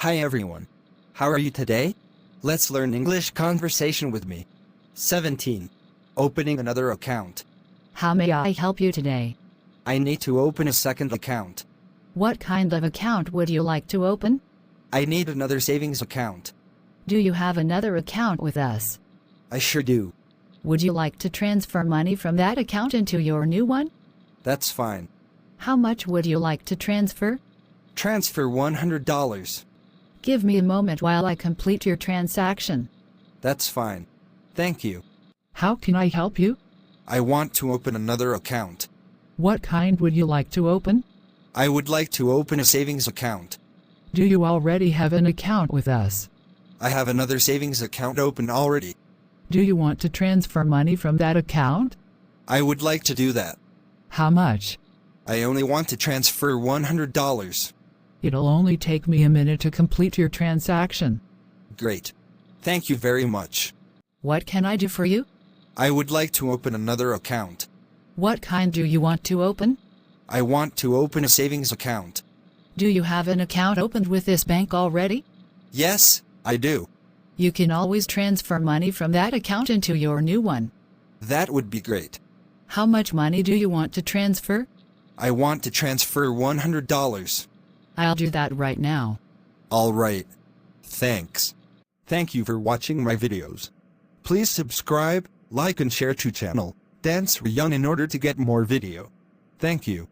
Hi everyone. How are you today? Let's learn English conversation with me. 17. Opening another account. How may I help you today? I need to open a second account. What kind of account would you like to open? I need another savings account. Do you have another account with us? I sure do. Would you like to transfer money from that account into your new one? That's fine. How much would you like to transfer? Transfer $100. Give me a moment while I complete your transaction. That's fine. Thank you. How can I help you? I want to open another account. What kind would you like to open? I would like to open a savings account. Do you already have an account with us? I have another savings account open already. Do you want to transfer money from that account? I would like to do that. How much? I only want to transfer $100. It'll only take me a minute to complete your transaction. Great. Thank you very much. What can I do for you? I would like to open another account. What kind do you want to open? I want to open a savings account. Do you have an account opened with this bank already? Yes, I do. You can always transfer money from that account into your new one. That would be great. How much money do you want to transfer? I want to transfer $100. I'll do that right now. All right. Thanks. Thank you for watching my videos. Please subscribe, like and share to channel Dan Sreyoun in order to get more video. Thank you.